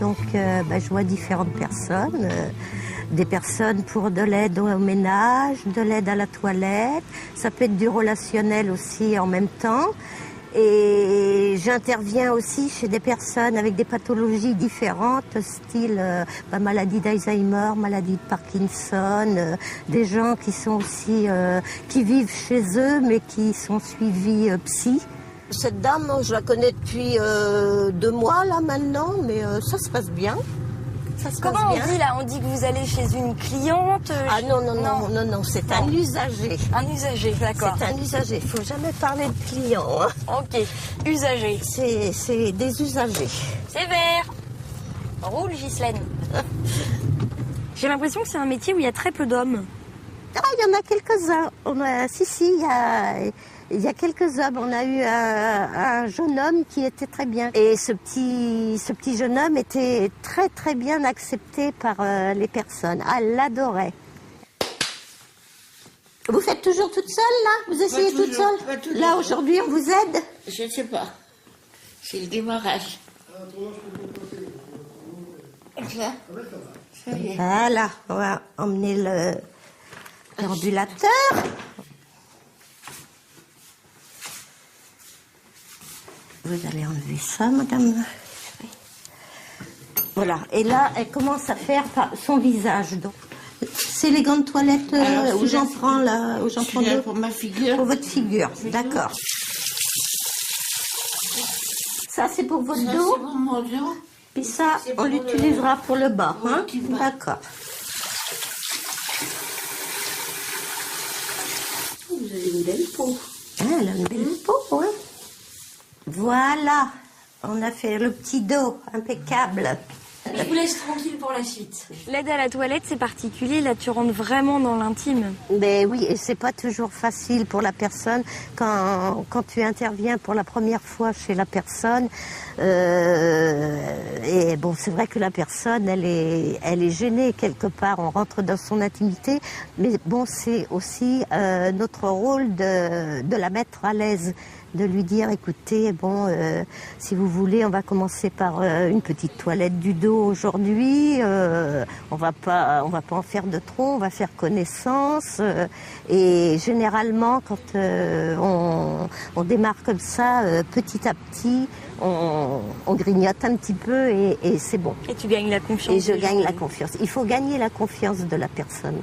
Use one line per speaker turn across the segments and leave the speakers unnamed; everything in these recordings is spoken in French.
Donc je vois différentes personnes. Des personnes pour de l'aide au ménage, de l'aide à la toilette. Ça peut être du relationnel aussi en même temps. Et j'interviens aussi chez des personnes avec des pathologies différentes, style maladie d'Alzheimer, maladie de Parkinson, des gens qui sont aussi qui vivent chez eux mais qui sont suivis psy. Cette dame, je la connais depuis 2 mois là maintenant, mais ça se passe bien.
Comment on dit là? On dit que vous allez chez une cliente?
Ah non, c'est un usager.
Un usager, d'accord.
C'est un usager, il ne faut jamais parler de client. Hein.
Ok, usager.
C'est des usagers.
C'est vert. Roule, Ghislaine. J'ai l'impression que c'est un métier où il y a très peu d'hommes.
Ah, il y en a quelques-uns. Il y a quelques hommes. On a eu un jeune homme qui était très bien. Et ce petit jeune homme était très très bien accepté par les personnes. Ah, elle l'adorait. Vous faites toujours toute seule là? Vous essayez toute seule? Là aujourd'hui on vous aide?
Je ne sais pas. C'est le démarrage. Là.
Voilà, on va emmener l'ambulateur. Vous allez enlever ça, madame. Voilà, et là, elle commence à faire son visage. Donc, c'est les gants de toilette où j'en prends là, où j'en prends deux.
Pour ma figure.
Pour votre figure, d'accord. Ça, c'est pour votre dos.
C'est pour mon dos.
Puis ça, on l'utilisera pour le bas. Hein? D'accord.
Vous avez une belle peau.
Ah, elle a une belle peau, oui. Voilà, on a fait le petit dos, impeccable.
Je vous laisse tranquille pour la suite. L'aide à la toilette, c'est particulier. Là, tu rentres vraiment dans l'intime.
Ben oui, et c'est pas toujours facile pour la personne quand tu interviens pour la première fois chez la personne. Et bon, c'est vrai que la personne, elle est gênée quelque part. On rentre dans son intimité, mais bon, c'est aussi notre rôle de la mettre à l'aise. De lui dire, écoutez, bon, si vous voulez, on va commencer par une petite toilette du dos aujourd'hui. On va pas en faire de trop, on va faire connaissance. Et généralement, quand on démarre comme ça, petit à petit, on grignote un petit peu et c'est bon.
Et tu gagnes la confiance.
Et je gagne la confiance. Il faut gagner la confiance de la personne.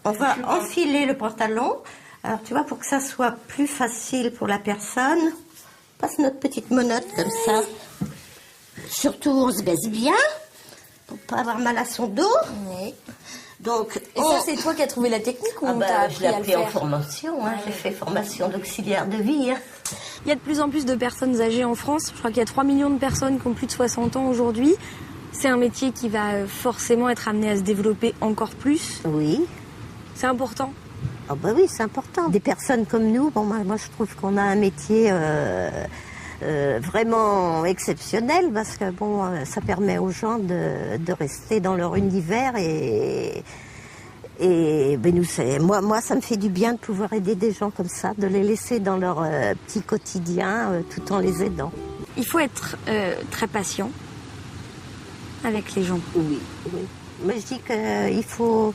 On va enfiler le pantalon. Alors, tu vois, pour que ça soit plus facile pour la personne, on passe notre petite menotte comme ça. Surtout, on se baisse bien, pour pas avoir mal à son dos.
Oui.
Donc,
et ça, c'est toi qui as trouvé la technique ou on t'a appris
je l'ai
à le
appris
faire?
en formation, hein. J'ai fait formation d'auxiliaire de vie. Hein.
Il y a de plus en plus de personnes âgées en France. Je crois qu'il y a 3 millions de personnes qui ont plus de 60 ans aujourd'hui. C'est un métier qui va forcément être amené à se développer encore plus.
Oui.
C'est important.
Ah bah oui, c'est important. Des personnes comme nous, bon, moi je trouve qu'on a un métier vraiment exceptionnel parce que bon, ça permet aux gens de rester dans leur univers et ben moi ça me fait du bien de pouvoir aider des gens comme ça, de les laisser dans leur petit quotidien tout en les aidant.
Il faut être très patient avec les gens.
Oui, oui. Moi je dis qu'il faut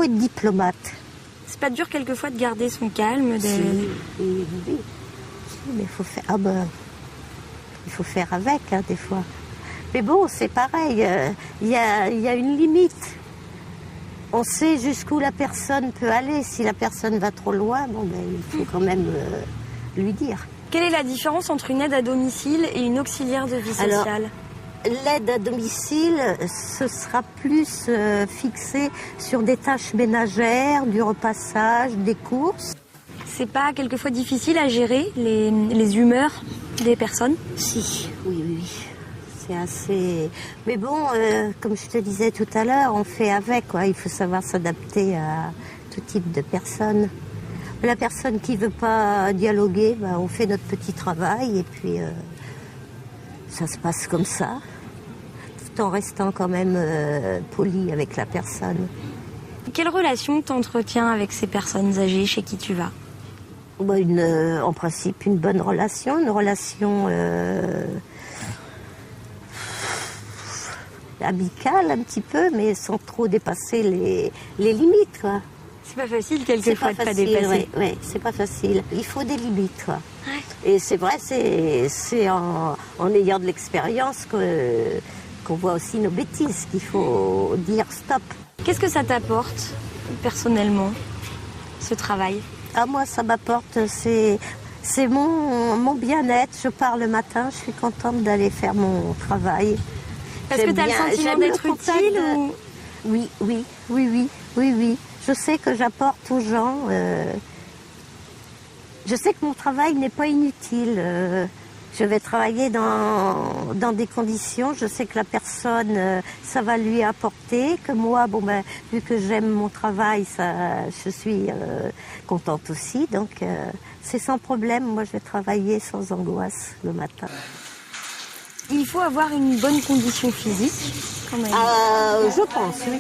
être diplomate.
C'est pas dur quelquefois de garder son calme.
Oui. Mais il faut faire. Il faut faire avec hein, des fois. Mais bon, c'est pareil. Il y a une limite. On sait jusqu'où la personne peut aller. Si la personne va trop loin, bon, ben, il faut quand même lui dire.
Quelle est la différence entre une aide à domicile et une auxiliaire de vie sociale?
Alors, l'aide à domicile, ce sera plus fixé sur des tâches ménagères, du repassage, des courses.
C'est pas quelquefois difficile à gérer les humeurs des personnes?
Si, oui. C'est assez... Mais bon, comme je te disais tout à l'heure, on fait avec, quoi. Il faut savoir s'adapter à tout type de personnes. La personne qui veut pas dialoguer, ben, on fait notre petit travail et puis... ça se passe comme ça, tout en restant quand même poli avec la personne.
Quelle relation t'entretiens avec ces personnes âgées chez qui tu vas?
En principe, une bonne relation, une relation amical un petit peu, mais sans trop dépasser les limites, quoi.
C'est pas facile quelquefois de pas dépasser.
Oui, c'est pas facile. Il faut des limites, quoi. Ouais. Et c'est vrai, c'est en ayant de l'expérience qu'on voit aussi nos bêtises, qu'il faut dire stop.
Qu'est-ce que ça t'apporte personnellement, ce travail?
Ah, moi, ça m'apporte, c'est mon bien-être. Je pars le matin, je suis contente d'aller faire mon travail.
Parce que tu as le sentiment d'être utile ou...
Oui. Je sais que j'apporte aux gens. Je sais que mon travail n'est pas inutile. Je vais travailler dans des conditions. Je sais que la personne, ça va lui apporter. Que moi, vu que j'aime mon travail, je suis contente aussi. Donc, c'est sans problème. Moi, je vais travailler sans angoisse le matin.
Il faut avoir une bonne condition physique, quand même.
Je pense, oui.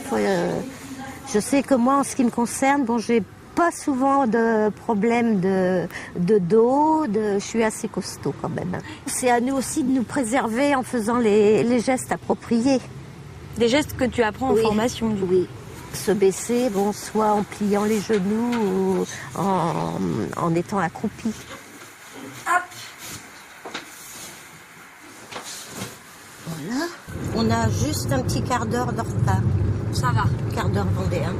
Je sais que moi, en ce qui me concerne, j'ai pas souvent de problèmes de dos, je suis assez costaud quand même. C'est à nous aussi de nous préserver en faisant les gestes appropriés.
Des gestes que tu apprends en formation, du coup.
Oui. Se baisser, soit en pliant les genoux ou en étant accroupi. Hop. Voilà. On a juste un petit quart d'heure de retard.
Ça va.
Quart d'heure vendéen.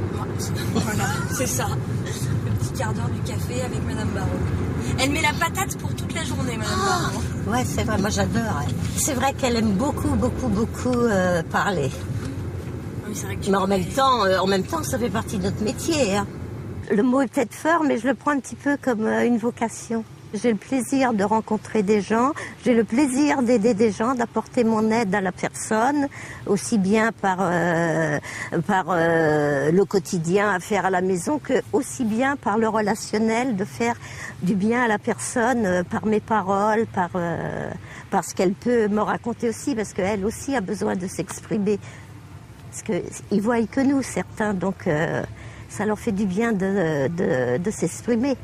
Voilà, c'est ça. Le petit quart d'heure du café avec Madame Baron. Elle met la patate pour toute la journée, Madame Baron.
Ouais, c'est vrai, moi j'adore. C'est vrai qu'elle aime beaucoup parler.
Oui, c'est vrai que
mais en même temps, ça fait partie de notre métier. Hein. Le mot est peut-être fort, mais je le prends un petit peu comme une vocation. J'ai le plaisir de rencontrer des gens, j'ai le plaisir d'aider des gens, d'apporter mon aide à la personne, aussi bien par le quotidien à faire à la maison, que aussi bien par le relationnel, de faire du bien à la personne par mes paroles, par ce qu'elle peut me raconter aussi, parce qu'elle aussi a besoin de s'exprimer. Parce qu'ils voient que nous, certains, donc ça leur fait du bien de s'exprimer.